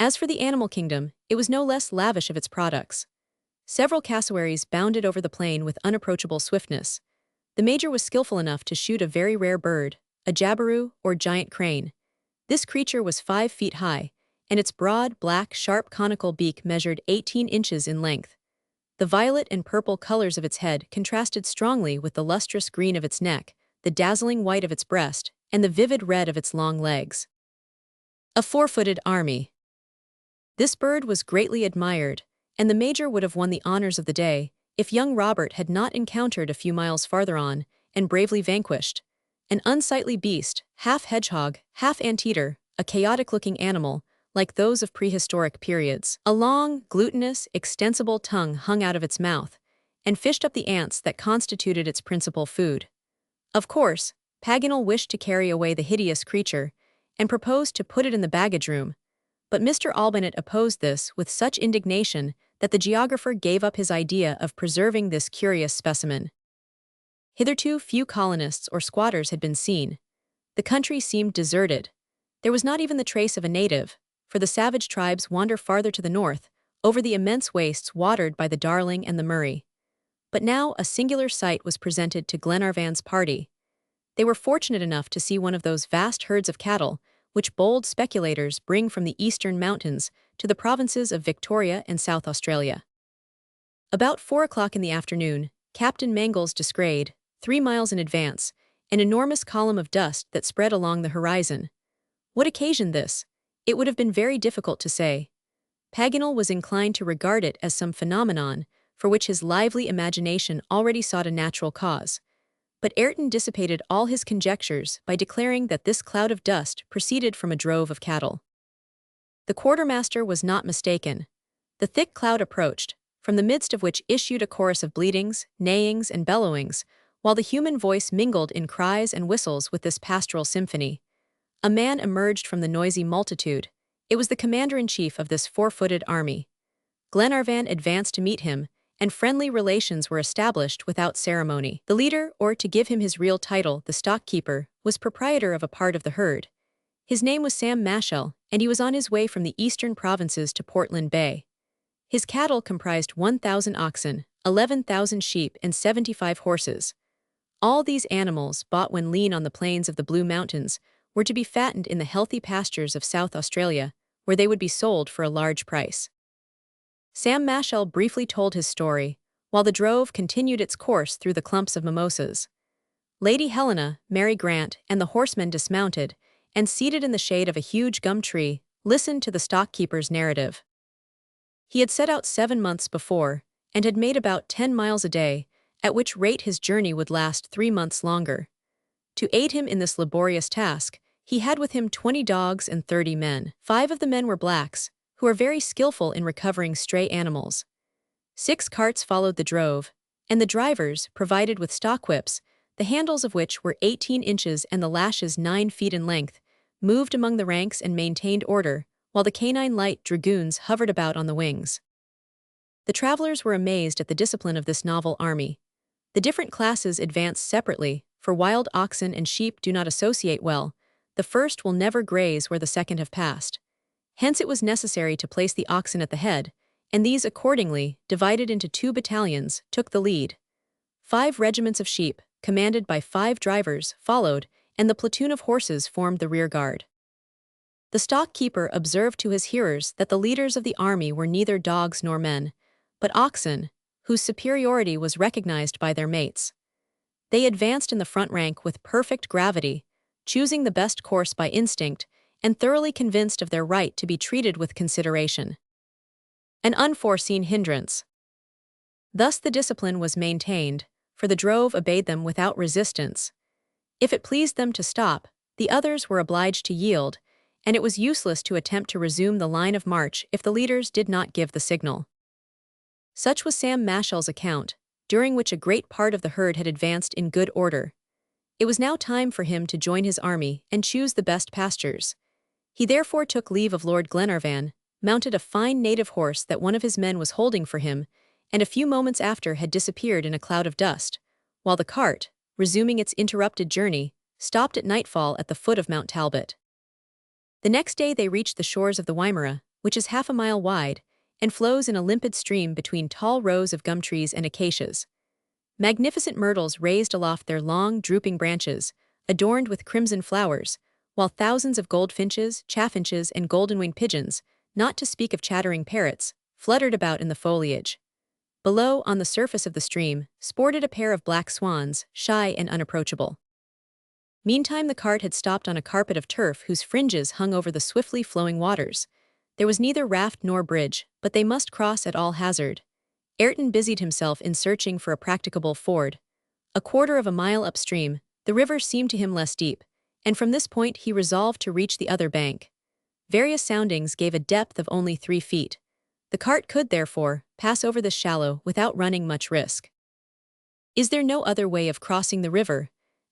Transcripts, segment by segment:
As for the animal kingdom, it was no less lavish of its products. Several cassowaries bounded over the plain with unapproachable swiftness. The major was skillful enough to shoot a very rare bird, a jabiru or giant crane. This creature was 5 feet high, and its broad, black, sharp conical beak measured 18 inches in length. The violet and purple colors of its head contrasted strongly with the lustrous green of its neck, the dazzling white of its breast, and the vivid red of its long legs. A 4-footed army. This bird was greatly admired, and the major would have won the honors of the day if young Robert had not encountered a few miles farther on, and bravely vanquished, an unsightly beast, half hedgehog, half anteater, a chaotic-looking animal, like those of prehistoric periods. A long, glutinous, extensible tongue hung out of its mouth, and fished up the ants that constituted its principal food. Of course, Paganel wished to carry away the hideous creature, and proposed to put it in the baggage room, but Mr. Albinett opposed this with such indignation that the geographer gave up his idea of preserving this curious specimen. Hitherto few colonists or squatters had been seen. The country seemed deserted. There was not even the trace of a native, for the savage tribes wander farther to the north, over the immense wastes watered by the Darling and the Murray. But now a singular sight was presented to Glenarvan's party. They were fortunate enough to see one of those vast herds of cattle which bold speculators bring from the eastern mountains to the provinces of Victoria and South Australia. About 4 o'clock in the afternoon, Captain Mangles descried, 3 miles in advance, an enormous column of dust that spread along the horizon. What occasioned this? It would have been very difficult to say. Paganel was inclined to regard it as some phenomenon for which his lively imagination already sought a natural cause. But Ayrton dissipated all his conjectures by declaring that this cloud of dust proceeded from a drove of cattle. The quartermaster was not mistaken. The thick cloud approached, from the midst of which issued a chorus of bleatings, neighings, and bellowings, while the human voice mingled in cries and whistles with this pastoral symphony. A man emerged from the noisy multitude. It was the commander-in-chief of this 4-footed army. Glenarvan advanced to meet him, and friendly relations were established without ceremony. The leader, or to give him his real title, the stockkeeper, was proprietor of a part of the herd. His name was Sam Mashell, and he was on his way from the eastern provinces to Portland Bay. His cattle comprised 1,000 oxen, 11,000 sheep, and 75 horses. All these animals, bought when lean on the plains of the Blue Mountains, were to be fattened in the healthy pastures of South Australia, where they would be sold for a large price. Sam Mashell briefly told his story, while the drove continued its course through the clumps of mimosas. Lady Helena, Mary Grant, and the horsemen dismounted, and seated in the shade of a huge gum tree, listened to the stockkeeper's narrative. He had set out 7 months before, and had made about 10 miles a day, at which rate his journey would last 3 months longer. To aid him in this laborious task, he had with him 20 dogs and 30 men. 5 of the men were blacks, who are very skillful in recovering stray animals. 6 carts followed the drove, and the drivers, provided with stock whips, the handles of which were 18 inches and the lashes 9 feet in length, moved among the ranks and maintained order, while the canine light dragoons hovered about on the wings. The travelers were amazed at the discipline of this novel army. The different classes advanced separately, for wild oxen and sheep do not associate well. The first will never graze where the second have passed. Hence it was necessary to place the oxen at the head, and these accordingly, divided into 2 battalions, took the lead. 5 regiments of sheep, commanded by 5 drivers, followed, and the platoon of horses formed the rear guard. The stockkeeper observed to his hearers that the leaders of the army were neither dogs nor men, but oxen, whose superiority was recognized by their mates. They advanced in the front rank with perfect gravity, choosing the best course by instinct, and thoroughly convinced of their right to be treated with consideration. An unforeseen hindrance. Thus the discipline was maintained, for the drove obeyed them without resistance. If it pleased them to stop, the others were obliged to yield, and it was useless to attempt to resume the line of march if the leaders did not give the signal. Such was Sam Mashell's account, during which a great part of the herd had advanced in good order. It was now time for him to join his army and choose the best pastures. He therefore took leave of Lord Glenarvan, mounted a fine native horse that one of his men was holding for him, and a few moments after had disappeared in a cloud of dust, while the cart, resuming its interrupted journey, stopped at nightfall at the foot of Mount Talbot. The next day they reached the shores of the Wimmera, which is half a mile wide, and flows in a limpid stream between tall rows of gum trees and acacias. Magnificent myrtles raised aloft their long, drooping branches, adorned with crimson flowers, while thousands of goldfinches, chaffinches, and golden-winged pigeons, not to speak of chattering parrots, fluttered about in the foliage. Below, on the surface of the stream, sported a pair of black swans, shy and unapproachable. Meantime the cart had stopped on a carpet of turf whose fringes hung over the swiftly flowing waters. There was neither raft nor bridge, but they must cross at all hazard. Ayrton busied himself in searching for a practicable ford. A quarter of a mile upstream, the river seemed to him less deep, and from this point he resolved to reach the other bank. Various soundings gave a depth of only 3 feet. The cart could, therefore, pass over this shallow without running much risk. "Is there no other way of crossing the river?"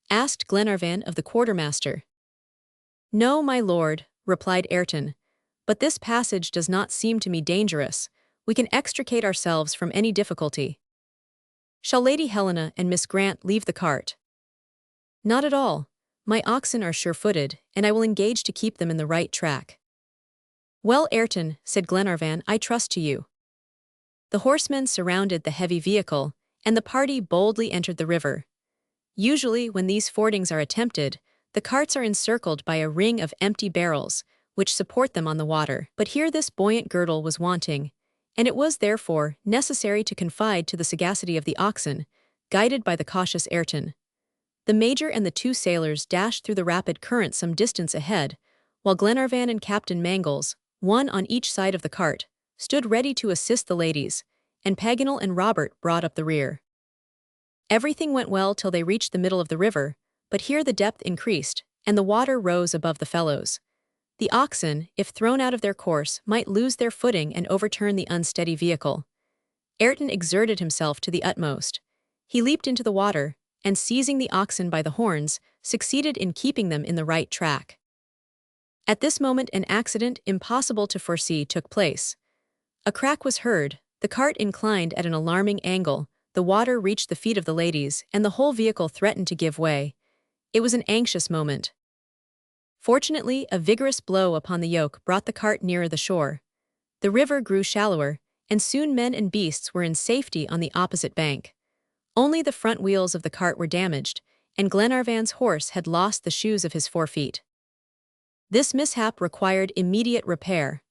asked Glenarvan of the quartermaster. "No, my lord," replied Ayrton, "but this passage does not seem to me dangerous. We can extricate ourselves from any difficulty." "Shall Lady Helena and Miss Grant leave the cart?" "Not at all. My oxen are sure-footed, and I will engage to keep them in the right track." "Well, Ayrton," said Glenarvan, "I trust to you." The horsemen surrounded the heavy vehicle, and the party boldly entered the river. Usually, when these fordings are attempted, the carts are encircled by a ring of empty barrels, which support them on the water. But here this buoyant girdle was wanting, and it was, therefore, necessary to confide to the sagacity of the oxen, guided by the cautious Ayrton. The Major and the 2 sailors dashed through the rapid current some distance ahead, while Glenarvan and Captain Mangles, one on each side of the cart, stood ready to assist the ladies, and Paganel and Robert brought up the rear. Everything went well till they reached the middle of the river, but here the depth increased, and the water rose above the fellows. The oxen, if thrown out of their course, might lose their footing and overturn the unsteady vehicle. Ayrton exerted himself to the utmost. He leaped into the water, and seizing the oxen by the horns, succeeded in keeping them in the right track. At this moment an accident impossible to foresee took place. A crack was heard, the cart inclined at an alarming angle, the water reached the feet of the ladies, and the whole vehicle threatened to give way. It was an anxious moment. Fortunately, a vigorous blow upon the yoke brought the cart nearer the shore. The river grew shallower, and soon men and beasts were in safety on the opposite bank. Only the front wheels of the cart were damaged, and Glenarvan's horse had lost the shoes of his 4 feet. This mishap required immediate repair.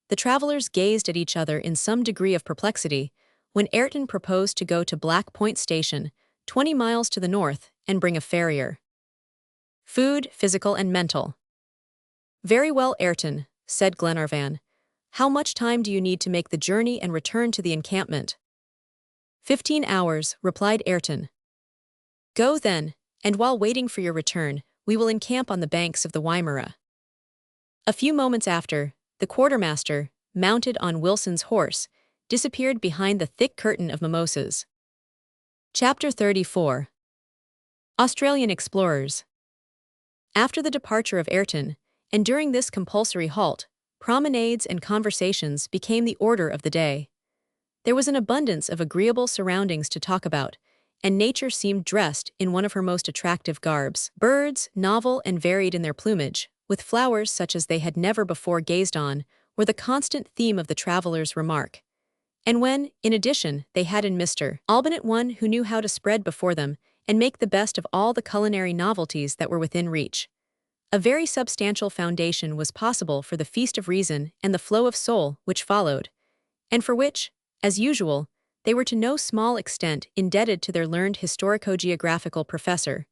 The travelers gazed at each other in some degree of perplexity, when Ayrton proposed to go to Black Point Station, 20 miles to the north, and bring a farrier. Food, physical and mental. "Very well, Ayrton," said Glenarvan. "How much time do you need to make the journey and return to the encampment?" 15 hours, replied Ayrton. "Go then, and while waiting for your return, we will encamp on the banks of the Wimmera." A few moments after, the quartermaster, mounted on Wilson's horse, disappeared behind the thick curtain of mimosas. Chapter 34. Australian Explorers. After the departure of Ayrton, and during this compulsory halt, promenades and conversations became the order of the day. There was an abundance of agreeable surroundings to talk about, and nature seemed dressed in one of her most attractive garbs. Birds, novel and varied in their plumage, with flowers such as they had never before gazed on, were the constant theme of the travelers' remark. And when, in addition, they had in Mr. Albinett one who knew how to spread before them and make the best of all the culinary novelties that were within reach, a very substantial foundation was possible for the feast of reason and the flow of soul which followed, and for which, as usual, they were to no small extent indebted to their learned historico-geographical professor,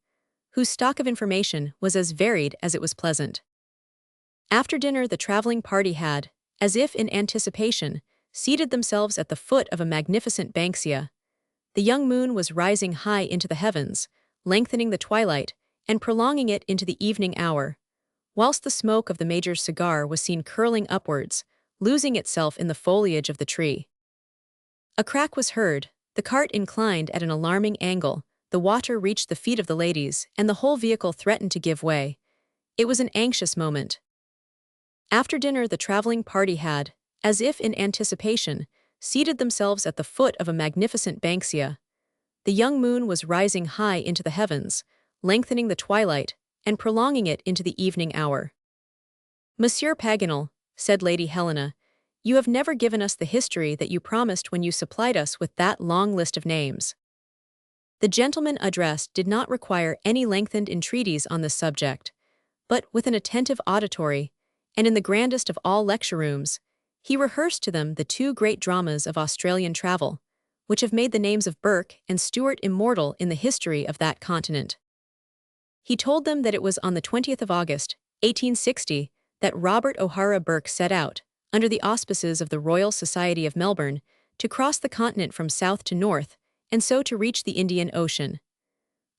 whose stock of information was as varied as it was pleasant. After dinner the traveling party had, as if in anticipation, seated themselves at the foot of a magnificent banksia. The young moon was rising high into the heavens, lengthening the twilight, and prolonging it into the evening hour, whilst the smoke of the Major's cigar was seen curling upwards, losing itself in the foliage of the tree. A crack was heard, the cart inclined at an alarming angle, the water reached the feet of the ladies, and the whole vehicle threatened to give way. It was an anxious moment. After dinner the traveling party had, as if in anticipation, seated themselves at the foot of a magnificent banksia. The young moon was rising high into the heavens, lengthening the twilight, and prolonging it into the evening hour. "Monsieur Paganel," said Lady Helena, You have never given us the history that you promised when you supplied us with that long list of names." The gentleman addressed did not require any lengthened entreaties on this subject, but with an attentive auditory, and in the grandest of all lecture rooms, he rehearsed to them the two great dramas of Australian travel, which have made the names of Burke and Stewart immortal in the history of that continent. He told them that it was on the 20th of August, 1860, that Robert O'Hara Burke set out, under the auspices of the Royal Society of Melbourne, to cross the continent from south to north, and so to reach the Indian Ocean.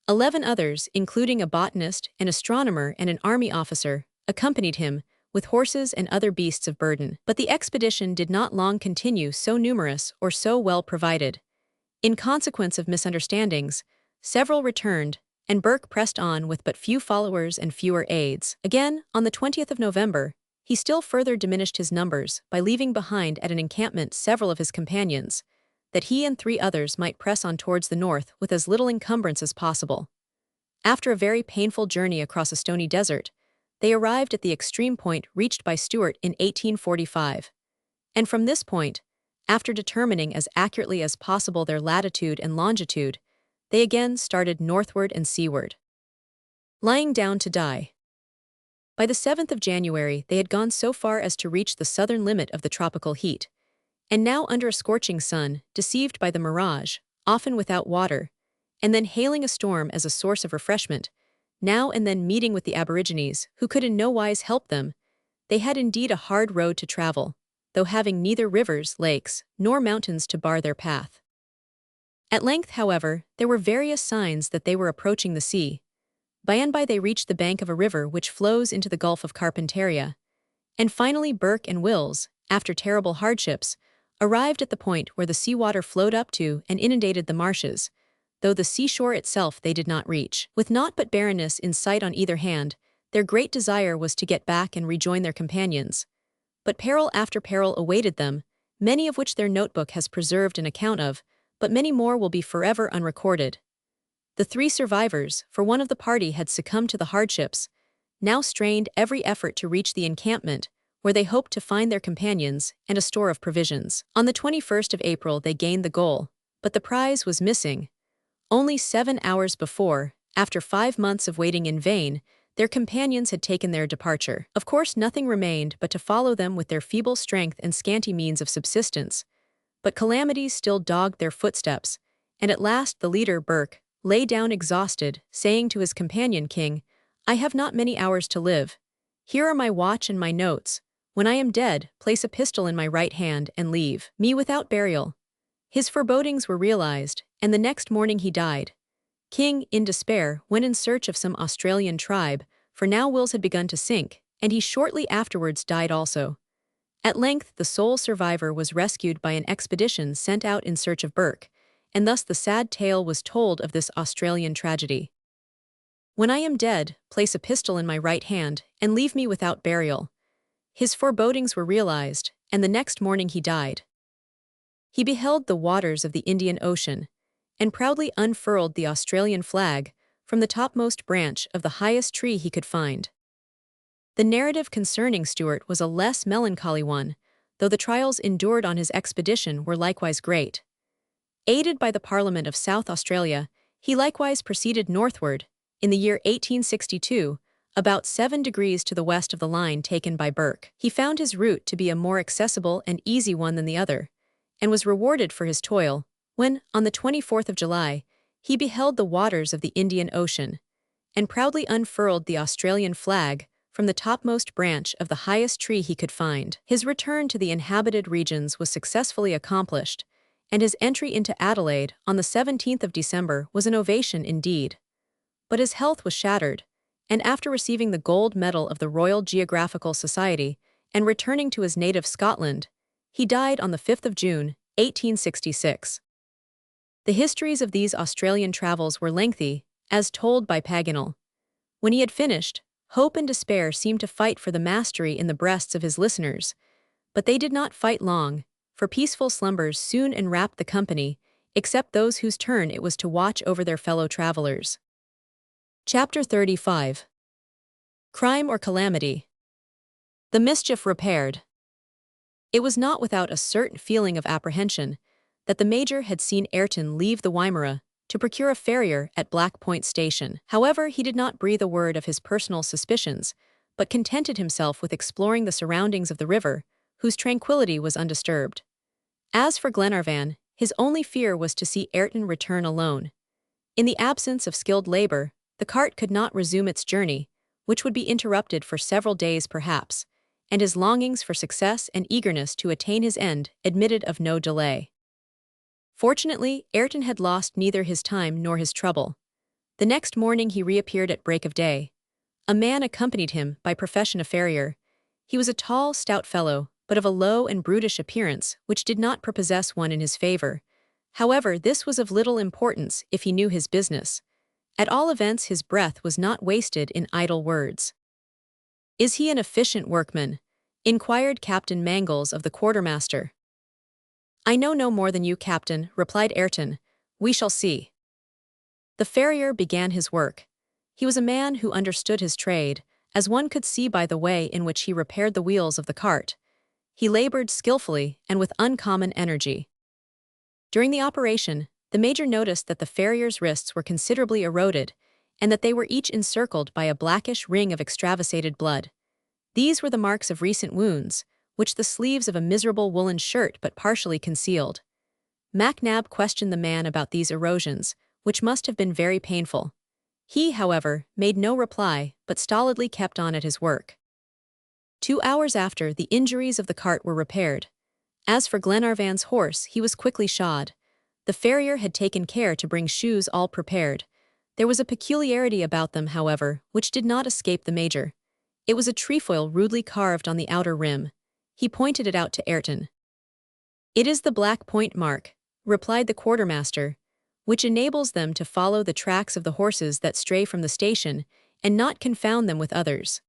11 others, including a botanist, an astronomer, and an army officer, accompanied him, with horses and other beasts of burden. But the expedition did not long continue so numerous or so well provided. In consequence of misunderstandings, several returned, and Burke pressed on with but few followers and fewer aids. Again, on the 20th of November, he still further diminished his numbers by leaving behind at an encampment several of his companions, that he and 3 others might press on towards the north with as little encumbrance as possible. After a very painful journey across a stony desert, they arrived at the extreme point reached by Stewart in 1845. And from this point, after determining as accurately as possible their latitude and longitude, they again started northward and seaward. Lying down to die. By the 7th of January, they had gone so far as to reach the southern limit of the tropical heat, and now under a scorching sun, deceived by the mirage, often without water, and then hailing a storm as a source of refreshment, now and then meeting with the aborigines, who could in no wise help them, they had indeed a hard road to travel, though having neither rivers, lakes, nor mountains to bar their path. At length, however, there were various signs that they were approaching the sea. By and by they reached the bank of a river which flows into the Gulf of Carpentaria, and finally Burke and Wills, after terrible hardships, arrived at the point where the seawater flowed up to and inundated the marshes, though the seashore itself they did not reach. With naught but barrenness in sight on either hand, their great desire was to get back and rejoin their companions. But peril after peril awaited them, many of which their notebook has preserved an account of, but many more will be forever unrecorded. The 3 survivors, for one of the party had succumbed to the hardships, now strained every effort to reach the encampment, where they hoped to find their companions and a store of provisions. On the 21st of April they gained the goal, but the prize was missing. Only 7 hours before, after 5 months of waiting in vain, their companions had taken their departure. Of course nothing remained but to follow them with their feeble strength and scanty means of subsistence. But calamities still dogged their footsteps, and at last the leader, Burke, lay down exhausted, saying to his companion King, "I have not many hours to live. Here are my watch and my notes. When I am dead, place a pistol in my right hand and leave me without burial." His forebodings were realized, and the next morning he died. King, in despair, went in search of some Australian tribe, for now Wills had begun to sink, and he shortly afterwards died also. At length the sole survivor was rescued by an expedition sent out in search of Burke, and thus the sad tale was told of this Australian tragedy. "When I am dead, place a pistol in my right hand, and leave me without burial." His forebodings were realized, and the next morning he died. He beheld the waters of the Indian Ocean, and proudly unfurled the Australian flag from the topmost branch of the highest tree he could find. The narrative concerning Stewart was a less melancholy one, though the trials endured on his expedition were likewise great. Aided by the Parliament of South Australia, he likewise proceeded northward, in the year 1862, about 7 degrees to the west of the line taken by Burke. He found his route to be a more accessible and easy one than the other, and was rewarded for his toil, when, on the 24th of July, he beheld the waters of the Indian Ocean, and proudly unfurled the Australian flag from the topmost branch of the highest tree he could find. His return to the inhabited regions was successfully accomplished, and his entry into Adelaide on the 17th of December was an ovation indeed. But his health was shattered, and after receiving the gold medal of the Royal Geographical Society and returning to his native Scotland, he died on the 5th of June, 1866. The histories of these Australian travels were lengthy, as told by Paganel. When he had finished, hope and despair seemed to fight for the mastery in the breasts of his listeners, but they did not fight long, for peaceful slumbers soon enwrapped the company, except those whose turn it was to watch over their fellow travelers. Chapter 35. Crime or Calamity. The Mischief Repaired. It was not without a certain feeling of apprehension that the Major had seen Ayrton leave the Wimmera to procure a farrier at Black Point Station. However, he did not breathe a word of his personal suspicions, but contented himself with exploring the surroundings of the river, whose tranquility was undisturbed. As for Glenarvan, his only fear was to see Ayrton return alone. In the absence of skilled labor, the cart could not resume its journey, which would be interrupted for several days perhaps, and his longings for success and eagerness to attain his end admitted of no delay. Fortunately, Ayrton had lost neither his time nor his trouble. The next morning he reappeared at break of day. A man accompanied him, by profession a farrier. He was a tall, stout fellow, but of a low and brutish appearance, which did not prepossess one in his favor. However, this was of little importance if he knew his business. At all events, his breath was not wasted in idle words. "Is he an efficient workman?" inquired Captain Mangles of the quartermaster. "I know no more than you, Captain," replied Ayrton. "We shall see." The farrier began his work. He was a man who understood his trade, as one could see by the way in which he repaired the wheels of the cart. He labored skillfully and with uncommon energy. During the operation, the Major noticed that the farrier's wrists were considerably eroded, and that they were each encircled by a blackish ring of extravasated blood. These were the marks of recent wounds, which the sleeves of a miserable woolen shirt but partially concealed. MacNab questioned the man about these erosions, which must have been very painful. He, however, made no reply, but stolidly kept on at his work. 2 hours after, the injuries of the cart were repaired. As for Glenarvan's horse, he was quickly shod. The farrier had taken care to bring shoes all prepared. There was a peculiarity about them, however, which did not escape the Major. It was a trefoil rudely carved on the outer rim. He pointed it out to Ayrton. "It is the Black Point mark," replied the quartermaster, "which enables them to follow the tracks of the horses that stray from the station, and not confound them with others."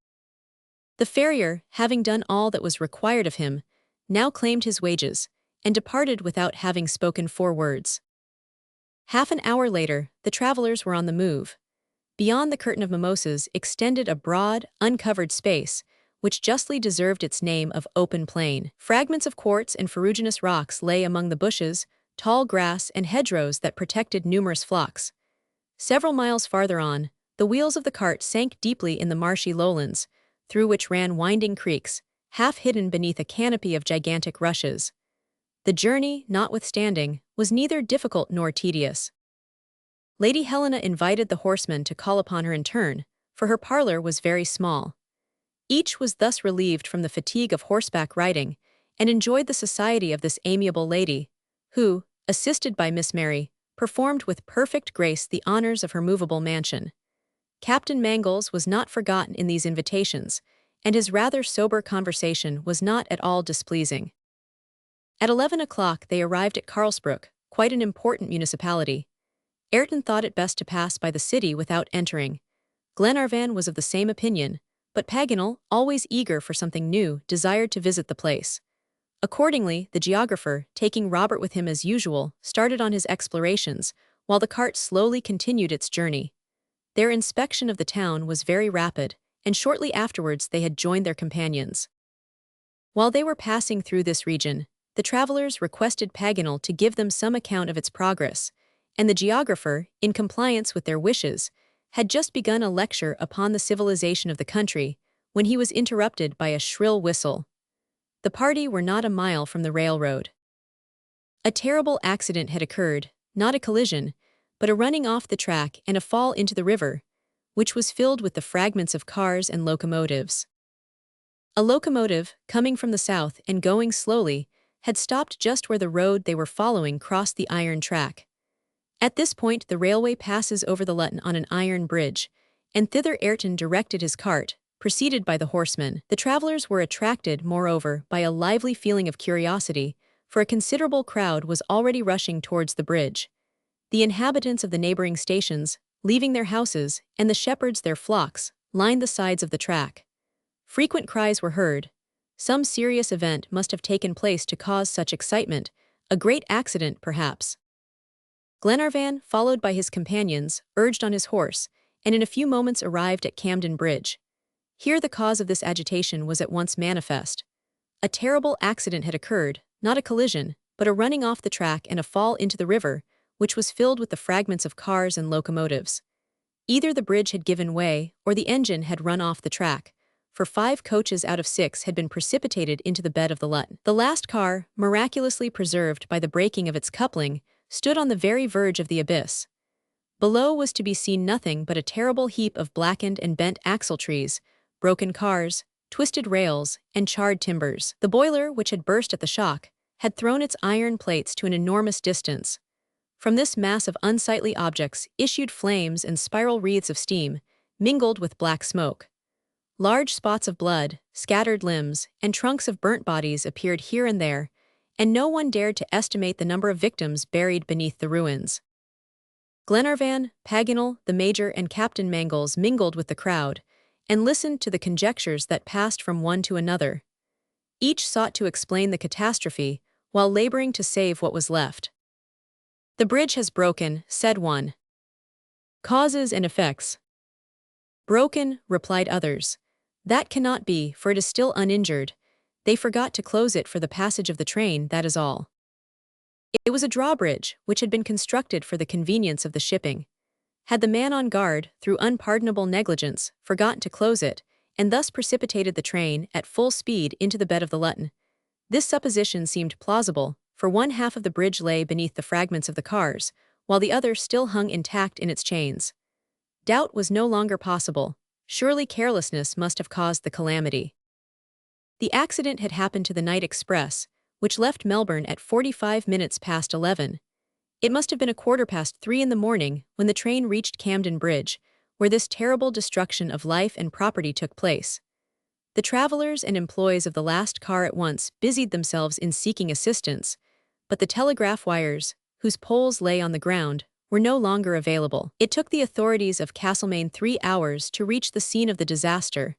The farrier, having done all that was required of him, now claimed his wages, and departed without having spoken 4 words. Half an hour later, the travelers were on the move. Beyond the curtain of mimosas extended a broad, uncovered space, which justly deserved its name of open plain. Fragments of quartz and ferruginous rocks lay among the bushes, tall grass, and hedgerows that protected numerous flocks. Several miles farther on, the wheels of the cart sank deeply in the marshy lowlands, through which ran winding creeks, half hidden beneath a canopy of gigantic rushes. The journey, notwithstanding, was neither difficult nor tedious. Lady Helena invited the horsemen to call upon her in turn, for her parlor was very small. Each was thus relieved from the fatigue of horseback riding, and enjoyed the society of this amiable lady, who, assisted by Miss Mary, performed with perfect grace the honors of her movable mansion. Captain Mangles was not forgotten in these invitations, and his rather sober conversation was not at all displeasing. At 11 o'clock they arrived at Carlsbrook, quite an important municipality. Ayrton thought it best to pass by the city without entering. Glenarvan was of the same opinion, but Paganel, always eager for something new, desired to visit the place. Accordingly, the geographer, taking Robert with him as usual, started on his explorations, while the cart slowly continued its journey. Their inspection of the town was very rapid, and shortly afterwards they had joined their companions. While they were passing through this region, the travelers requested Paganel to give them some account of its progress, and the geographer, in compliance with their wishes, had just begun a lecture upon the civilization of the country, when he was interrupted by a shrill whistle. The party were not a mile from the railroad. A terrible accident had occurred, not a collision, but a running off the track and a fall into the river, which was filled with the fragments of cars and locomotives. A locomotive, coming from the south and going slowly, had stopped just where the road they were following crossed the iron track. At this point the railway passes over the Lutton on an iron bridge, and thither Ayrton directed his cart, preceded by the horsemen. The travelers were attracted, moreover, by a lively feeling of curiosity, for a considerable crowd was already rushing towards the bridge. The inhabitants of the neighboring stations, leaving their houses, and the shepherds their flocks, lined the sides of the track. Frequent cries were heard. Some serious event must have taken place to cause such excitement, a great accident, perhaps. Glenarvan, followed by his companions, urged on his horse, and in a few moments arrived at Camden Bridge. Here the cause of this agitation was at once manifest. A terrible accident had occurred, not a collision, but a running off the track and a fall into the river, which was filled with the fragments of cars and locomotives. Either the bridge had given way, or the engine had run off the track, for 5 coaches out of 6 had been precipitated into the bed of the Lutton. The last car, miraculously preserved by the breaking of its coupling, stood on the very verge of the abyss. Below was to be seen nothing but a terrible heap of blackened and bent axle-trees, broken cars, twisted rails, and charred timbers. The boiler, which had burst at the shock, had thrown its iron plates to an enormous distance. From this mass of unsightly objects issued flames and spiral wreaths of steam, mingled with black smoke. Large spots of blood, scattered limbs, and trunks of burnt bodies appeared here and there, and no one dared to estimate the number of victims buried beneath the ruins. Glenarvan, Paganel, the Major, and Captain Mangles mingled with the crowd, and listened to the conjectures that passed from one to another. Each sought to explain the catastrophe, while laboring to save what was left. "The bridge has broken," said one. "Causes and effects." "Broken," replied others. "That cannot be, for it is still uninjured. They forgot to close it for the passage of the train, that is all." It was a drawbridge, which had been constructed for the convenience of the shipping. Had the man on guard, through unpardonable negligence, forgotten to close it, and thus precipitated the train at full speed into the bed of the Lutton? This supposition seemed plausible, for one half of the bridge lay beneath the fragments of the cars, while the other still hung intact in its chains. Doubt was no longer possible. Surely carelessness must have caused the calamity. The accident had happened to the night express, which left Melbourne at 45 minutes past 11. It must have been 3:15 in the morning when the train reached Camden Bridge, where this terrible destruction of life and property took place. The travelers and employees of the last car at once busied themselves in seeking assistance, but the telegraph wires, whose poles lay on the ground, were no longer available. It took the authorities of Castlemaine 3 hours to reach the scene of the disaster,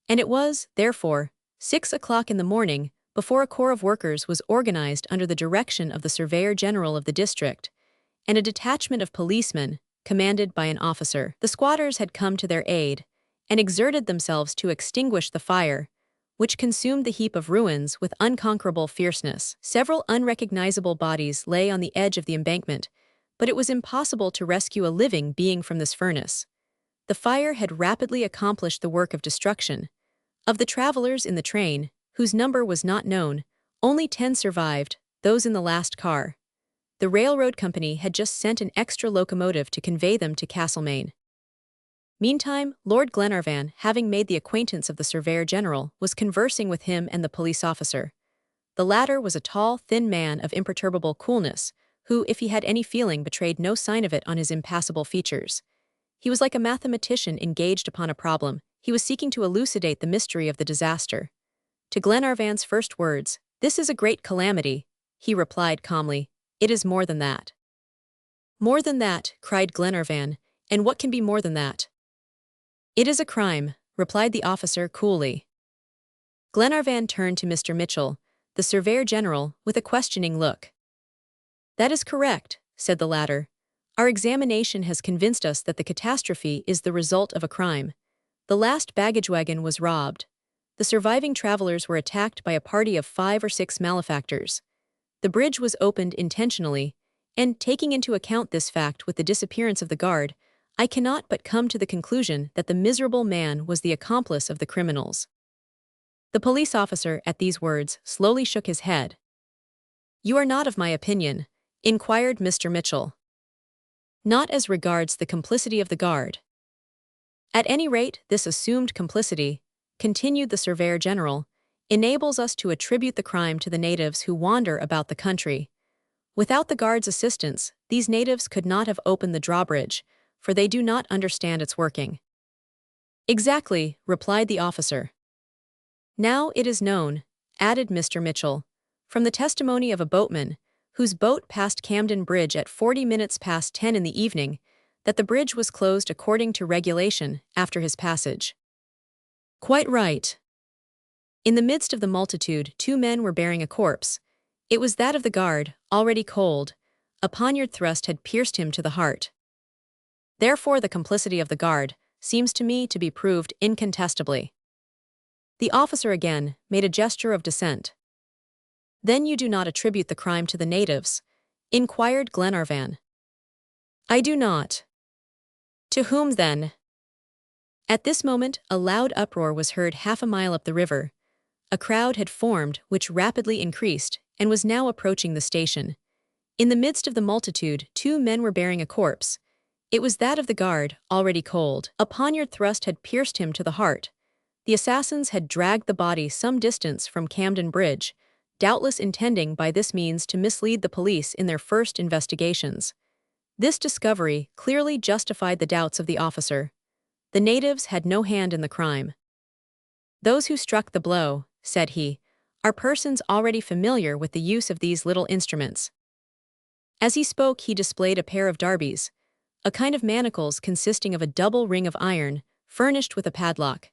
and it was, therefore, 6 o'clock in the morning before a corps of workers was organized under the direction of the Surveyor General of the district, and a detachment of policemen, commanded by an officer. The squatters had come to their aid, and exerted themselves to extinguish the fire, which consumed the heap of ruins with unconquerable fierceness. Several unrecognizable bodies lay on the edge of the embankment, but it was impossible to rescue a living being from this furnace. The fire had rapidly accomplished the work of destruction. Of the travelers in the train, whose number was not known, only 10 survived, those in the last car. The railroad company had just sent an extra locomotive to convey them to Castlemaine. Meantime, Lord Glenarvan, having made the acquaintance of the Surveyor General, was conversing with him and the police officer. The latter was a tall, thin man of imperturbable coolness, who, if he had any feeling, betrayed no sign of it on his impassible features. He was like a mathematician engaged upon a problem. He was seeking to elucidate the mystery of the disaster. To Glenarvan's first words, "This is a great calamity," he replied calmly, "It is more than that." "More than that," cried Glenarvan, "and what can be more than that?" "It is a crime," replied the officer coolly. Glenarvan turned to Mr. Mitchell, the Surveyor General, with a questioning look. "That is correct," said the latter. "Our examination has convinced us that the catastrophe is the result of a crime. The last baggage wagon was robbed. The surviving travelers were attacked by a party of 5 or 6 malefactors. The bridge was opened intentionally, and taking into account this fact with the disappearance of the guard, I cannot but come to the conclusion that the miserable man was the accomplice of the criminals." The police officer, at these words, slowly shook his head. "You are not of my opinion?" inquired Mr. Mitchell. "Not as regards the complicity of the guard." "At any rate, this assumed complicity," continued the Surveyor General, "enables us to attribute the crime to the natives who wander about the country. Without the guard's assistance, these natives could not have opened the drawbridge, for they do not understand its working." "Exactly," replied the officer. "Now it is known," added Mr. Mitchell, "from the testimony of a boatman, whose boat passed Camden Bridge at 40 minutes past 10 in the evening, that the bridge was closed according to regulation after his passage." "Quite right." In the midst of the multitude, 2 men were bearing a corpse. It was that of the guard, already cold. A poniard thrust had pierced him to the heart. Therefore the complicity of the guard seems to me to be proved incontestably. The officer again made a gesture of dissent. "Then you do not attribute the crime to the natives?" inquired Glenarvan. "I do not." "To whom then?" At this moment, a loud uproar was heard half a mile up the river. A crowd had formed, which rapidly increased, and was now approaching the station. In the midst of the multitude, two men were bearing a corpse. It was that of the guard, already cold. A poniard thrust had pierced him to the heart. The assassins had dragged the body some distance from Camden Bridge, doubtless intending by this means to mislead the police in their first investigations. This discovery clearly justified the doubts of the officer. The natives had no hand in the crime. "Those who struck the blow," said he, "are persons already familiar with the use of these little instruments." As he spoke, he displayed a pair of darbies, a kind of manacles consisting of a double ring of iron, furnished with a padlock.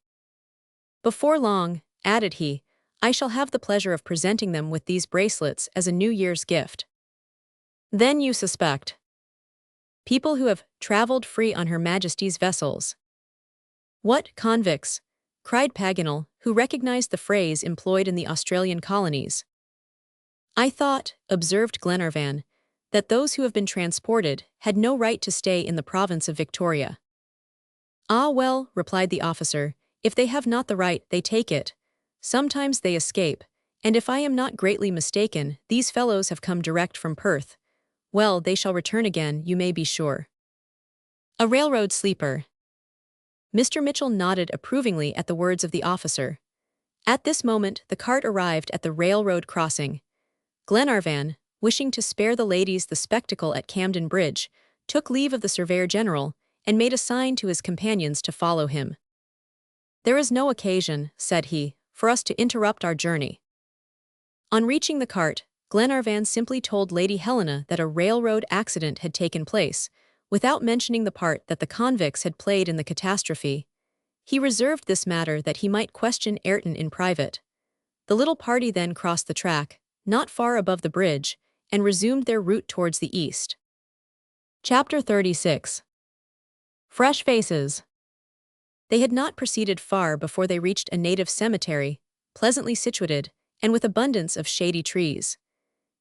"Before long," added he, "I shall have the pleasure of presenting them with these bracelets as a New Year's gift." "Then you suspect?" "People who have traveled free on Her Majesty's vessels." "What, convicts?" cried Paganel, who recognized the phrase employed in the Australian colonies. "I thought," observed Glenarvan, "that those who have been transported had no right to stay in the province of Victoria." "Ah well," replied the officer, "if they have not the right, they take it. Sometimes they escape, and if I am not greatly mistaken, these fellows have come direct from Perth. Well, they shall return again, you may be sure." "A railroad sleeper." Mr. Mitchell nodded approvingly at the words of the officer. At this moment, the cart arrived at the railroad crossing. Glenarvan, wishing to spare the ladies the spectacle at Camden Bridge, took leave of the Surveyor-General and made a sign to his companions to follow him. "There is no occasion," said he, "for us to interrupt our journey." On reaching the cart, Glenarvan simply told Lady Helena that a railroad accident had taken place, without mentioning the part that the convicts had played in the catastrophe. He reserved this matter that he might question Ayrton in private. The little party then crossed the track, not far above the bridge, and resumed their route towards the east. Chapter 36. Fresh Faces. They had not proceeded far before they reached a native cemetery, pleasantly situated, and with abundance of shady trees.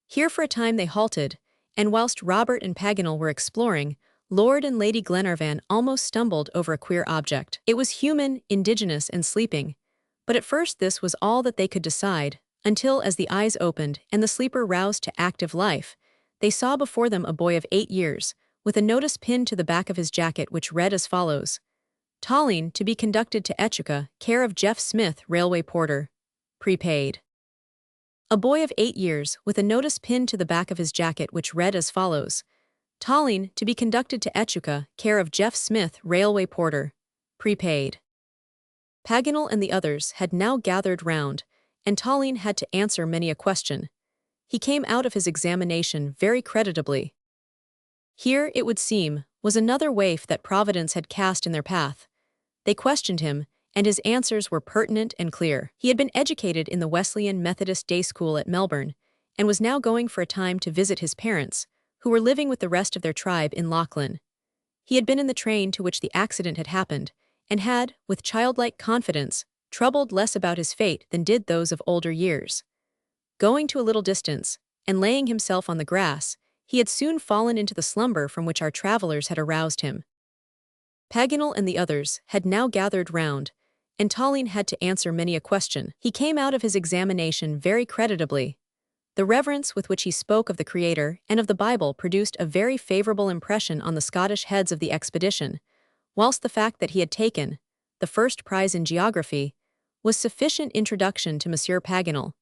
Here for a time they halted, and whilst Robert and Paganel were exploring, Lord and Lady Glenarvan almost stumbled over a queer object. It was human, indigenous, and sleeping, but at first this was all that they could decide, until as the eyes opened and the sleeper roused to active life, they saw before them a boy of 8 years, with a notice pinned to the back of his jacket which read as follows: "Tallinn to be conducted to Echuca, care of Jeff Smith, railway porter. Prepaid." A boy of 8 years, with a notice pinned to the back of his jacket which read as follows: "Tallinn to be conducted to Echuca, care of Jeff Smith, railway porter. Prepaid." Paganel and the others had now gathered round, and Tallinn had to answer many a question. He came out of his examination very creditably. Here, it would seem, was another waif that Providence had cast in their path. They questioned him, and his answers were pertinent and clear. He had been educated in the Wesleyan Methodist Day School at Melbourne, and was now going for a time to visit his parents, who were living with the rest of their tribe in Lachlan. He had been in the train to which the accident had happened, and had, with childlike confidence, troubled less about his fate than did those of older years. Going to a little distance, and laying himself on the grass, he had soon fallen into the slumber from which our travelers had aroused him. Paganel and the others had now gathered round, and Tallinn had to answer many a question. He came out of his examination very creditably. The reverence with which he spoke of the Creator and of the Bible produced a very favorable impression on the Scottish heads of the expedition, whilst the fact that he had taken the first prize in geography was sufficient introduction to Monsieur Paganel,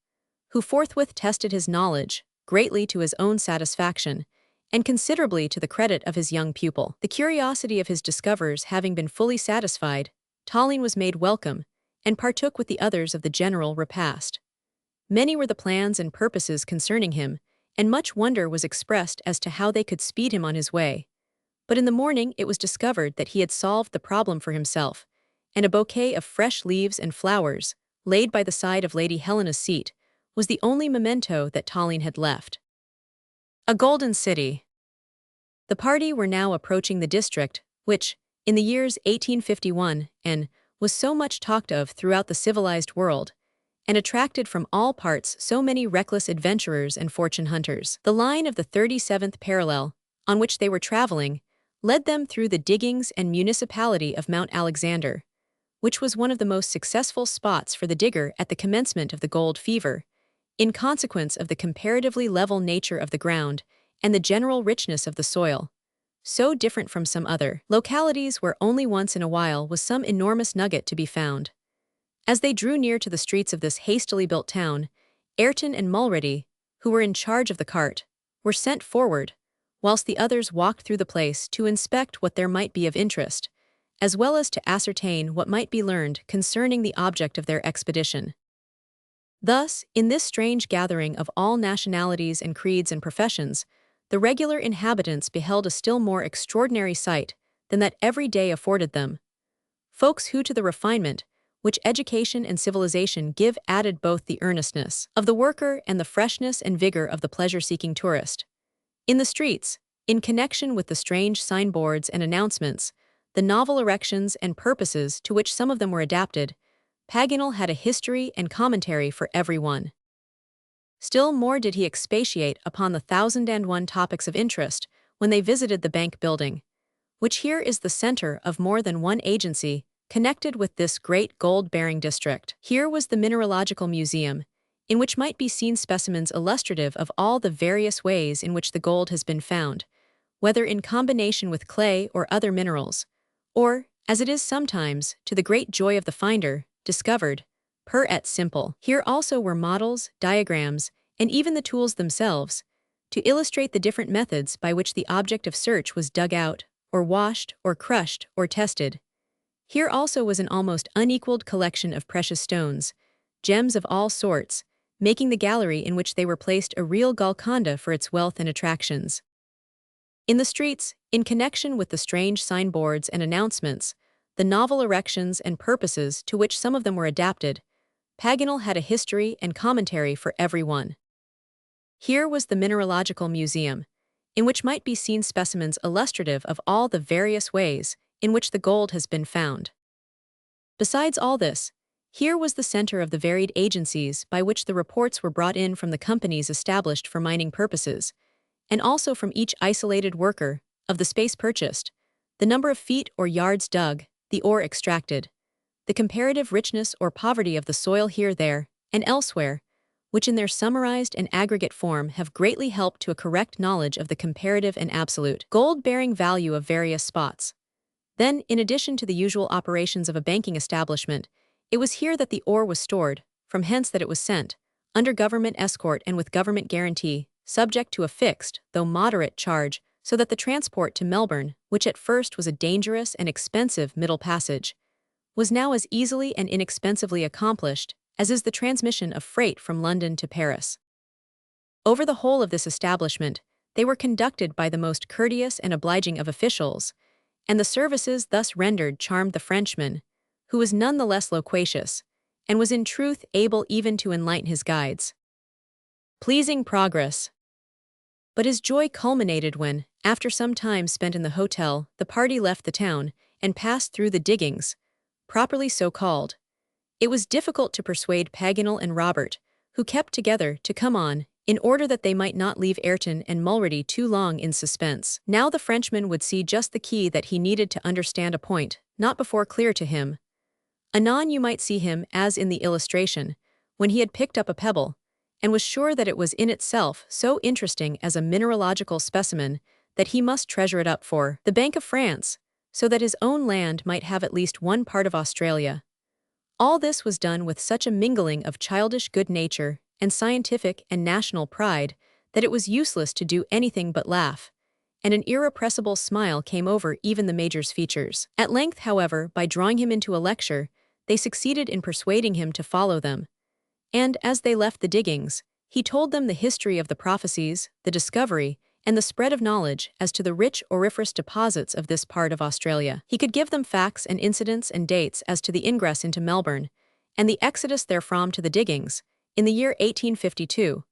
who forthwith tested his knowledge, greatly to his own satisfaction, and considerably to the credit of his young pupil. The curiosity of his discoverers having been fully satisfied, Tallinn was made welcome, and partook with the others of the general repast. Many were the plans and purposes concerning him, and much wonder was expressed as to how they could speed him on his way. But in the morning it was discovered that he had solved the problem for himself, and a bouquet of fresh leaves and flowers, laid by the side of Lady Helena's seat, was the only memento that Tallinn had left. A golden city. The party were now approaching the district which, in the years 1851 and was so much talked of throughout the civilized world, and attracted from all parts so many reckless adventurers and fortune hunters. The line of the 37th parallel, on which they were traveling, led them through the diggings and municipality of Mount Alexander, which was one of the most successful spots for the digger at the commencement of the gold fever, in consequence of the comparatively level nature of the ground and the general richness of the soil, so different from some other localities where only once in a while was some enormous nugget to be found. As they drew near to the streets of this hastily built town, Ayrton and Mulrady, who were in charge of the cart, were sent forward, whilst the others walked through the place to inspect what there might be of interest, as well as to ascertain what might be learned concerning the object of their expedition. Thus, in this strange gathering of all nationalities and creeds and professions, the regular inhabitants beheld a still more extraordinary sight than that every day afforded them. Folks who to the refinement, which education and civilization give added both the earnestness of the worker and the freshness and vigor of the pleasure-seeking tourist. In the streets, in connection with the strange signboards and announcements, the novel erections and purposes to which some of them were adapted, Paganel had a history and commentary for every one. Still more did he expatiate upon the 1001 topics of interest when they visited the bank building, which here is the center of more than one agency connected with this great gold-bearing district. Here was the Mineralogical Museum, in which might be seen specimens illustrative of all the various ways in which the gold has been found, whether in combination with clay or other minerals, or, as it is sometimes, to the great joy of the finder, discovered, pur et simple. Here also were models, diagrams, and even the tools themselves, to illustrate the different methods by which the object of search was dug out, or washed, or crushed, or tested. Here also was an almost unequaled collection of precious stones, gems of all sorts, making the gallery in which they were placed a real Golconda for its wealth and attractions. In the streets, in connection with the strange signboards and announcements, the novel erections and purposes to which some of them were adapted, Paganel had a history and commentary for every one. Here was the Mineralogical Museum, in which might be seen specimens illustrative of all the various ways in which the gold has been found. Besides all this, here was the center of the varied agencies by which the reports were brought in from the companies established for mining purposes, and also from each isolated worker, of the space purchased, the number of feet or yards dug, the ore extracted, the comparative richness or poverty of the soil here, there, and elsewhere, which in their summarized and aggregate form have greatly helped to a correct knowledge of the comparative and absolute gold-bearing value of various spots. Then, in addition to the usual operations of a banking establishment, it was here that the ore was stored, from hence that it was sent, under government escort and with government guarantee, subject to a fixed, though moderate, charge, so that the transport to Melbourne, which at first was a dangerous and expensive middle passage, was now as easily and inexpensively accomplished as is the transmission of freight from London to Paris. Over the whole of this establishment, they were conducted by the most courteous and obliging of officials, and the services thus rendered charmed the Frenchman, who was none the less loquacious, and was in truth able even to enlighten his guides. Pleasing progress. But his joy culminated when, after some time spent in the hotel, the party left the town and passed through the diggings, properly so called. It was difficult to persuade Paganel and Robert, who kept together, to come on, in order that they might not leave Ayrton and Mulrady too long in suspense. Now the Frenchman would see just the key that he needed to understand a point, not before clear to him. Anon you might see him, as in the illustration, when he had picked up a pebble, and was sure that it was in itself so interesting as a mineralogical specimen that he must treasure it up for the Bank of France, so that his own land might have at least one part of Australia. All this was done with such a mingling of childish good nature and scientific and national pride that it was useless to do anything but laugh, and an irrepressible smile came over even the Major's features. At length, however, by drawing him into a lecture, they succeeded in persuading him to follow them, and, as they left the diggings, he told them the history of the prophecies, the discovery, and the spread of knowledge as to the rich auriferous deposits of this part of Australia. He could give them facts and incidents and dates as to the ingress into Melbourne, and the exodus therefrom to the diggings, in the year 1852.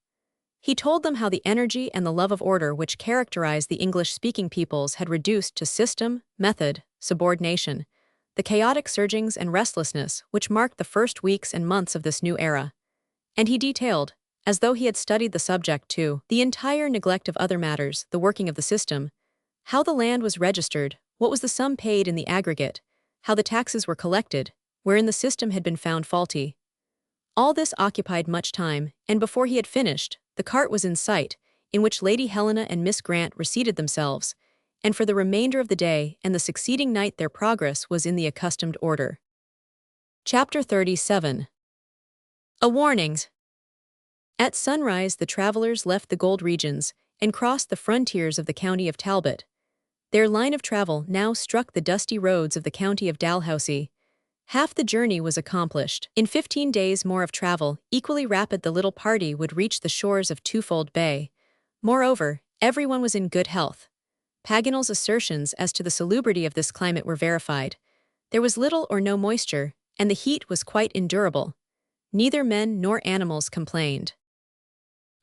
He told them how the energy and the love of order which characterized the English-speaking peoples had reduced to system, method, subordination, the chaotic surgings and restlessness which marked the first weeks and months of this new era. And he detailed, as though he had studied the subject too, the entire neglect of other matters, the working of the system, how the land was registered, what was the sum paid in the aggregate, how the taxes were collected, wherein the system had been found faulty. All this occupied much time, and before he had finished, the cart was in sight, in which Lady Helena and Miss Grant reseated themselves, and for the remainder of the day and the succeeding night their progress was in the accustomed order. Chapter 37. A warning. At sunrise the travelers left the gold regions and crossed the frontiers of the county of Talbot. Their line of travel now struck the dusty roads of the county of Dalhousie. Half the journey was accomplished. In 15 days more of travel, equally rapid, the little party would reach the shores of Twofold Bay. Moreover, everyone was in good health. Paganel's assertions as to the salubrity of this climate were verified. There was little or no moisture, and the heat was quite endurable. Neither men nor animals complained.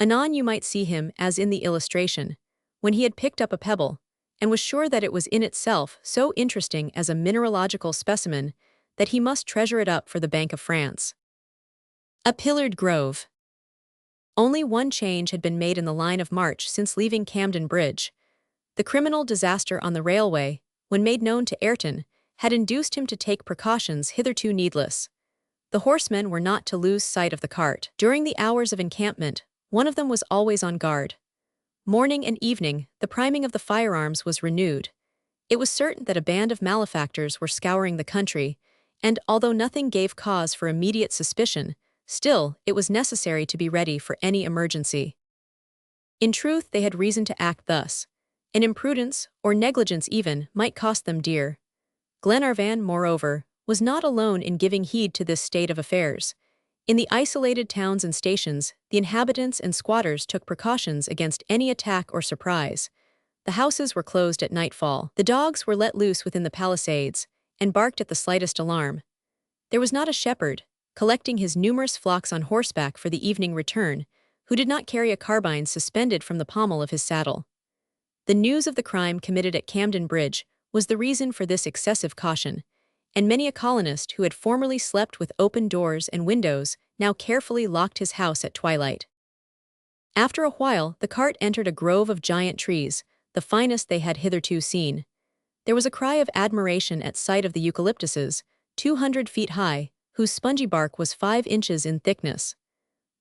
Anon you might see him, as in the illustration, when he had picked up a pebble, and was sure that it was in itself so interesting as a mineralogical specimen that he must treasure it up for the Bank of France. A pillared grove. Only one change had been made in the line of march since leaving Camden Bridge. The criminal disaster on the railway, when made known to Ayrton, had induced him to take precautions hitherto needless. The horsemen were not to lose sight of the cart. During the hours of encampment, one of them was always on guard. Morning and evening, the priming of the firearms was renewed. It was certain that a band of malefactors were scouring the country, and although nothing gave cause for immediate suspicion, still it was necessary to be ready for any emergency. In truth, they had reason to act thus. An imprudence, or negligence even, might cost them dear. Glenarvan, moreover, was not alone in giving heed to this state of affairs. In the isolated towns and stations, the inhabitants and squatters took precautions against any attack or surprise. The houses were closed at nightfall. The dogs were let loose within the palisades, and barked at the slightest alarm. There was not a shepherd, collecting his numerous flocks on horseback for the evening return, who did not carry a carbine suspended from the pommel of his saddle. The news of the crime committed at Camden Bridge was the reason for this excessive caution, and many a colonist who had formerly slept with open doors and windows now carefully locked his house at twilight. After a while, the cart entered a grove of giant trees, the finest they had hitherto seen. There was a cry of admiration at sight of the eucalyptuses, 200 feet high, whose spongy bark was 5 inches in thickness.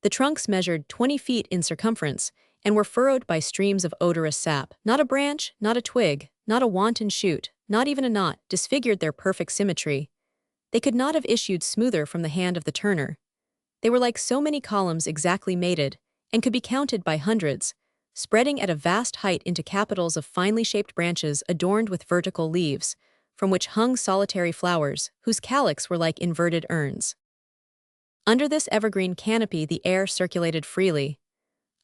The trunks measured 20 feet in circumference and were furrowed by streams of odorous sap. Not a branch, not a twig, not a wanton shoot, not even a knot, disfigured their perfect symmetry. They could not have issued smoother from the hand of the turner. They were like so many columns exactly mated, and could be counted by hundreds, spreading at a vast height into capitals of finely shaped branches adorned with vertical leaves, from which hung solitary flowers, whose calyx were like inverted urns. Under this evergreen canopy the air circulated freely.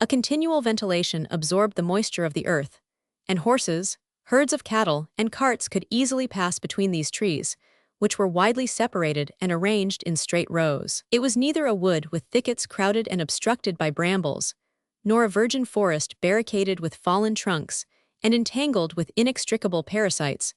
A continual ventilation absorbed the moisture of the earth, and horses, herds of cattle, and carts could easily pass between these trees, which were widely separated and arranged in straight rows. It was neither a wood with thickets crowded and obstructed by brambles, nor a virgin forest barricaded with fallen trunks and entangled with inextricable parasites,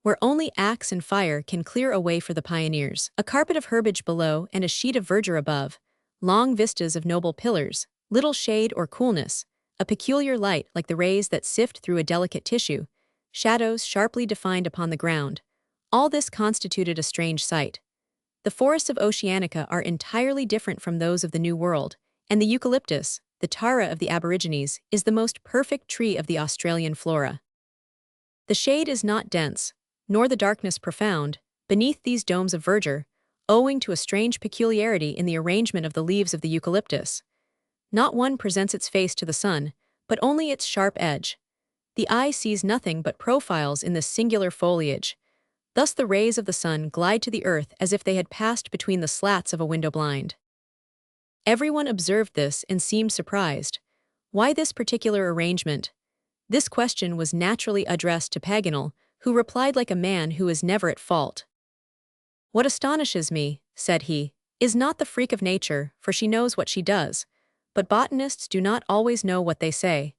where only axe and fire can clear a way for the pioneers. A carpet of herbage below and a sheet of verdure above, long vistas of noble pillars, little shade or coolness, a peculiar light like the rays that sift through a delicate tissue, shadows sharply defined upon the ground, all this constituted a strange sight. The forests of Oceanica are entirely different from those of the New World, and the eucalyptus, the tara of the Aborigines, is the most perfect tree of the Australian flora. The shade is not dense, nor the darkness profound, beneath these domes of verdure, owing to a strange peculiarity in the arrangement of the leaves of the eucalyptus. Not one presents its face to the sun, but only its sharp edge. The eye sees nothing but profiles in this singular foliage. Thus the rays of the sun glide to the earth as if they had passed between the slats of a window blind. Everyone observed this and seemed surprised. Why this particular arrangement? This question was naturally addressed to Paganel, who replied like a man who is never at fault. "What astonishes me," said he, "is not the freak of nature, for she knows what she does. But botanists do not always know what they say.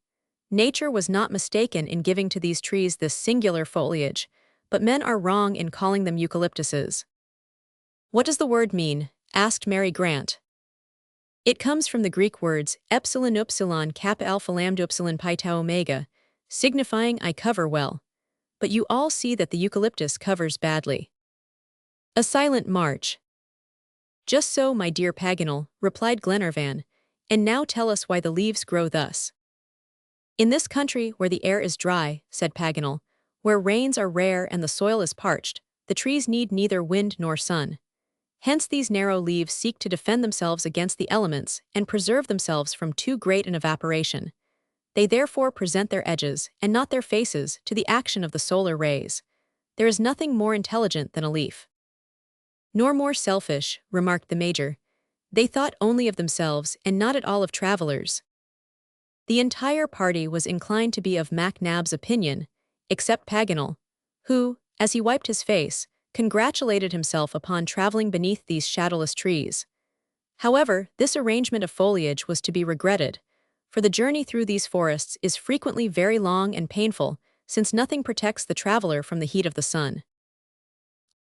Nature was not mistaken in giving to these trees this singular foliage, but men are wrong in calling them eucalyptuses. What does the word mean? Asked Mary Grant. It comes from the Greek words epsilon upsilon kappa alpha lambda upsilon pi tau omega, signifying I cover well. But you all see that the eucalyptus covers badly. A silent march. Just so, my dear Paganel, replied Glenarvan, and now tell us why the leaves grow thus. In this country where the air is dry, said Paganel, where rains are rare and the soil is parched, the trees need neither wind nor sun. Hence these narrow leaves seek to defend themselves against the elements and preserve themselves from too great an evaporation. They therefore present their edges, and not their faces, to the action of the solar rays. There is nothing more intelligent than a leaf. Nor more selfish, remarked the Major. They thought only of themselves and not at all of travelers. The entire party was inclined to be of MacNab's opinion, except Paganel, who, as he wiped his face, congratulated himself upon traveling beneath these shadowless trees. However, this arrangement of foliage was to be regretted, for the journey through these forests is frequently very long and painful, since nothing protects the traveler from the heat of the sun.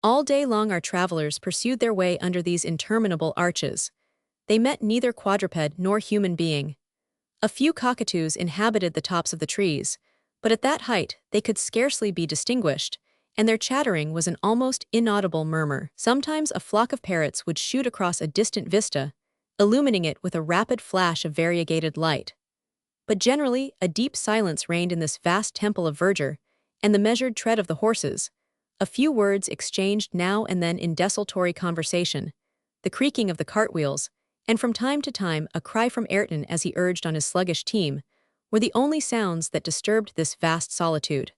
All day long our travelers pursued their way under these interminable arches. They met neither quadruped nor human being. A few cockatoos inhabited the tops of the trees, but at that height they could scarcely be distinguished, and their chattering was an almost inaudible murmur. Sometimes a flock of parrots would shoot across a distant vista, illumining it with a rapid flash of variegated light. But generally a deep silence reigned in this vast temple of verdure, and the measured tread of the horses, a few words exchanged now and then in desultory conversation, the creaking of the cartwheels, and from time to time a cry from Ayrton as he urged on his sluggish team, were the only sounds that disturbed this vast solitude.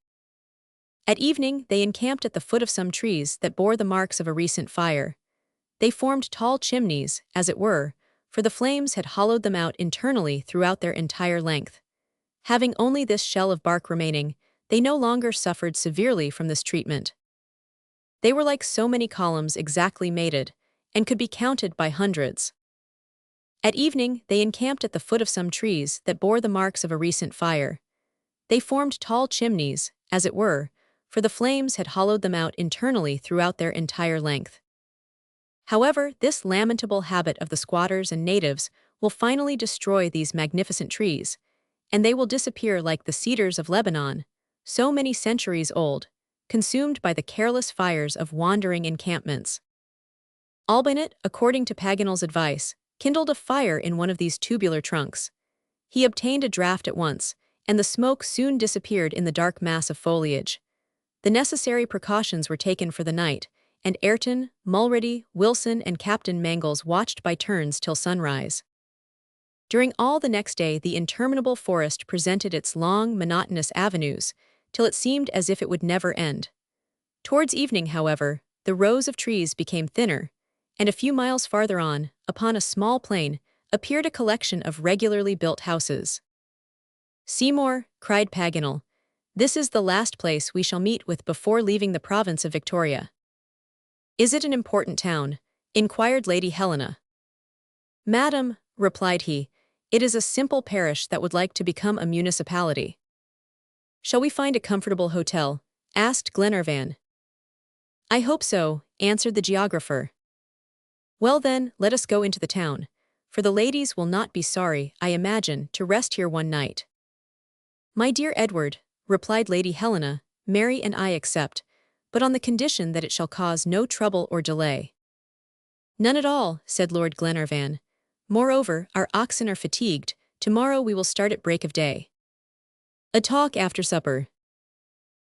At evening they encamped at the foot of some trees that bore the marks of a recent fire. They formed tall chimneys, as it were, for the flames had hollowed them out internally throughout their entire length. Having only this shell of bark remaining, they no longer suffered severely from this treatment. They were like so many columns exactly mated, and could be counted by hundreds. At evening they encamped at the foot of some trees that bore the marks of a recent fire. They formed tall chimneys, as it were, for the flames had hollowed them out internally throughout their entire length. However, this lamentable habit of the squatters and natives will finally destroy these magnificent trees, and they will disappear like the cedars of Lebanon, so many centuries old, consumed by the careless fires of wandering encampments. Albinett, according to Paganel's advice, kindled a fire in one of these tubular trunks. He obtained a draught at once, and the smoke soon disappeared in the dark mass of foliage. The necessary precautions were taken for the night, and Ayrton, Mulrady, Wilson, and Captain Mangles watched by turns till sunrise. During all the next day the interminable forest presented its long, monotonous avenues, till it seemed as if it would never end. Towards evening, however, the rows of trees became thinner, and a few miles farther on, upon a small plain, appeared a collection of regularly built houses. "Seymour," cried Paganel, "this is the last place we shall meet with before leaving the province of Victoria." "Is it an important town?" inquired Lady Helena. "Madam," replied he, "it is a simple parish that would like to become a municipality." "Shall we find a comfortable hotel?" asked Glenarvan. "I hope so," answered the geographer. "Well then, let us go into the town, for the ladies will not be sorry, I imagine, to rest here one night." "My dear Edward," replied Lady Helena, "Mary and I accept, but on the condition that it shall cause no trouble or delay." "None at all," said Lord Glenarvan. "Moreover, our oxen are fatigued. Tomorrow we will start at break of day." A talk after supper.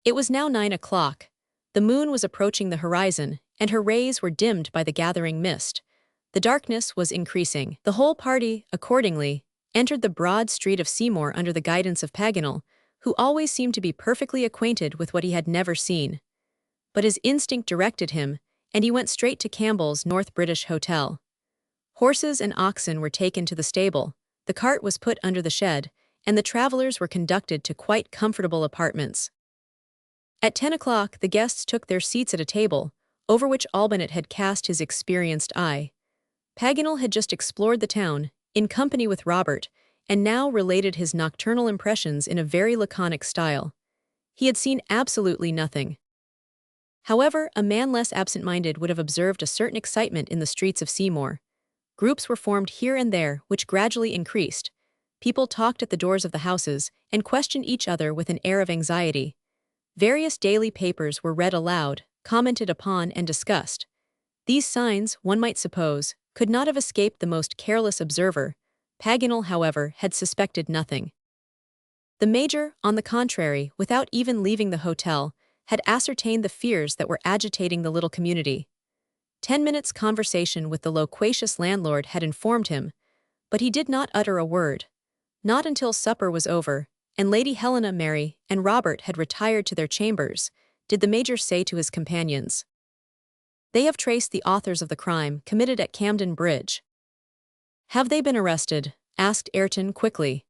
It was now 9 o'clock. The moon was approaching the horizon, and her rays were dimmed by the gathering mist. The darkness was increasing. The whole party, accordingly, entered the broad street of Seymour under the guidance of Paganel, who always seemed to be perfectly acquainted with what he had never seen. But his instinct directed him, and he went straight to Campbell's North British Hotel. Horses and oxen were taken to the stable, the cart was put under the shed, and the travelers were conducted to quite comfortable apartments. At 10 o'clock the guests took their seats at a table, over which Albinett had cast his experienced eye. Paganel had just explored the town, in company with Robert, and now related his nocturnal impressions in a very laconic style. He had seen absolutely nothing. However, a man less absent-minded would have observed a certain excitement in the streets of Seymour. Groups were formed here and there, which gradually increased. People talked at the doors of the houses and questioned each other with an air of anxiety. Various daily papers were read aloud, commented upon, and discussed. These signs, one might suppose, could not have escaped the most careless observer. Paganel, however, had suspected nothing. The Major, on the contrary, without even leaving the hotel, had ascertained the fears that were agitating the little community. 10 minutes' conversation with the loquacious landlord had informed him, but he did not utter a word. Not until supper was over, and Lady Helena, Mary, and Robert had retired to their chambers, did the Major say to his companions, "They have traced the authors of the crime committed at Camden Bridge." "Have they been arrested?" asked Ayrton quickly.